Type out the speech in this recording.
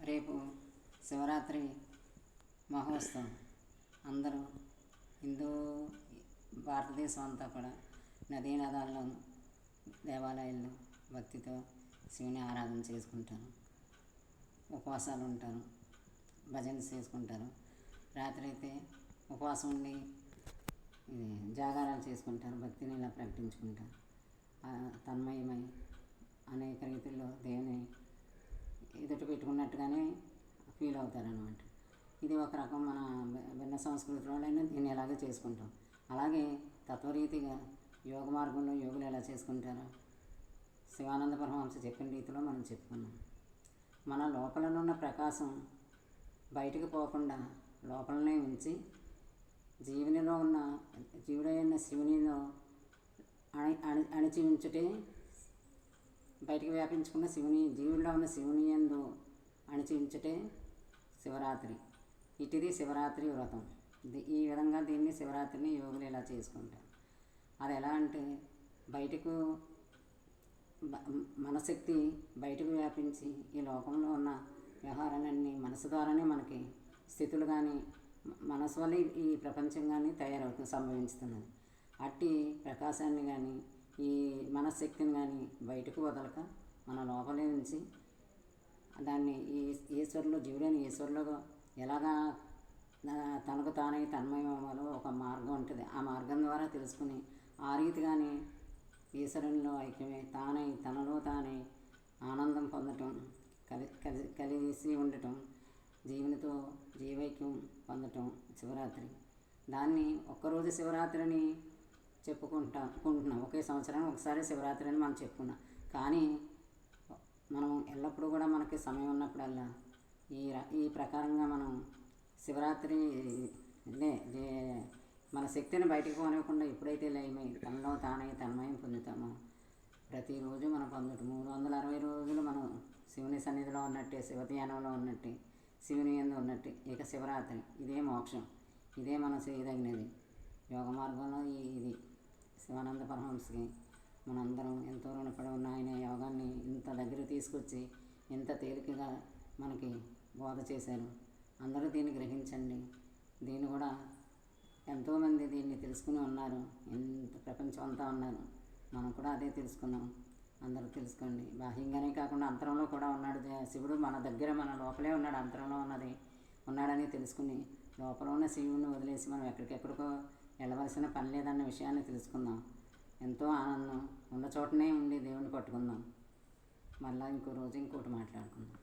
రేపు శివరాత్రి మహోత్సవం. అందరూ హిందూ భారతదేశం అంతా కూడా నదీ నదాల్లో దేవాలయాల్లో భక్తితో శివుని ఆరాధన చేసుకుంటారు, ఉపవాసాలు ఉంటారు, భజన చేసుకుంటారు. రాత్రి అయితే ఉపవాసం ఉండి జాగారాలు చేసుకుంటారు, భక్తిని ఇలా ప్రకటించుకుంటారు. తన్మయమై అనేక రీతుల్లో దేవుని ఎదుట పెట్టుకున్నట్టుగానే ఫీల్ అవుతారనమాట. ఇది ఒక రకం మన భిన్న సంస్కృతిలోనైనా దీన్ని ఎలాగో చేసుకుంటాం. అలాగే తత్వరీతిగా యోగ మార్గంలో యోగులు ఎలా చేసుకుంటారో శివానంద పరమహంస చెప్పిన రీతిలో మనం చెప్పుకున్నాం. మన లోపలనున్న ప్రకాశం బయటకు పోకుండా లోపలనే ఉంచి జీవునిలో ఉన్న జీవుడైన శివునిలో అణిచి ఉంచుటే బయటికి వ్యాపించుకున్న జీవుల్లో ఉన్న శివుని యందు అణిచి ఉంచుటే శివరాత్రి. ఇటుది శివరాత్రి వ్రతం. ఈ విధంగా దీన్ని శివరాత్రిని యోగులు ఇలా చేసుకుంటారు. అది ఎలా అంటే బయటకు మనశక్తి బయటకు వ్యాపించి ఈ లోకంలో ఉన్న వ్యవహారాలన్నీ మనసు ద్వారానే మనకి స్థితులు కానీ మనసు వల్ల ఈ ప్రపంచం కానీ సంభవిస్తున్నది. అట్టి ప్రకాశాన్ని కానీ ఈ మనశక్తిని కానీ బయటకు వదలక మన లోపలే ఉంచి దాన్ని ఈ ఈశ్వరులు జీవుడైన ఈశ్వరులుగా ఎలాగా తనకు తానై తన్మయమవ్వాలో ఒక మార్గం ఉంటుంది. ఆ మార్గం ద్వారా తెలుసుకుని ఆ రీతిగానే ఈశ్వరునిలో ఐక్యమే తానై తనలో తానై ఆనందం పొందటం, కలిసి ఉండటం, జీవునితో జీవైక్యం పొందటం శివరాత్రి. దాన్ని ఒక్కరోజు శివరాత్రిని చెప్పుకుంటున్నాం. ఒకే సంవత్సరానికి ఒకసారి శివరాత్రి అని మనం చెప్పుకున్నాం. కానీ మనం ఎల్లప్పుడూ కూడా మనకి సమయం ఉన్నప్పుడల్లా ఈ ప్రకారంగా మనం శివరాత్రి మన శక్తిని బయటకు పోనివ్వకుండా ఎప్పుడైతే లయమై తనలో తానై తన్మయం పొందుతామో ప్రతిరోజు మనం పొందటం 360 రోజులు మనం శివుని సన్నిధిలో ఉన్నట్టే, శివధ్యానంలో ఉన్నట్టే, శివుని యందు ఉన్నట్టే. ఇక శివరాత్రి ఇదే మోక్షం, ఇదే మనం చేయదగినది. యోగ మార్గంలో ఇది శివానంద పరమహంసకి మనందరం ఎంతో రుణపడి ఉన్న ఆయన యోగాన్ని ఇంత దగ్గర తీసుకొచ్చి ఇంత తేలికగా మనకి బోధ చేశారు. అందరూ దీన్ని గ్రహించండి. దీన్ని కూడా ఎంతోమంది దీన్ని తెలుసుకుని ఉన్నారు, ఎంత ప్రపంచం అంతా ఉన్నారు. మనం కూడా అదే తెలుసుకున్నాం. అందరూ తెలుసుకోండి. బాహ్యంగానే కాకుండా అంతరంలో కూడా ఉన్నాడు శివుడు. మన దగ్గర మన లోపలే ఉన్నాడు, అంతరంలో ఉన్నాడని తెలుసుకుని లోపల ఉన్న శివుడిని వదిలేసి మనం ఎక్కడికెక్కడికో వెళ్ళవలసిన పని లేదన్న విషయాన్ని తెలుసుకుందాం. ఎంతో ఆనందం. ఉన్న చోటనే ఉండి దేవుణ్ణి పట్టుకుందాం. మళ్ళీ ఇంకో రోజు ఇంకోటి మాట్లాడుకుందాం.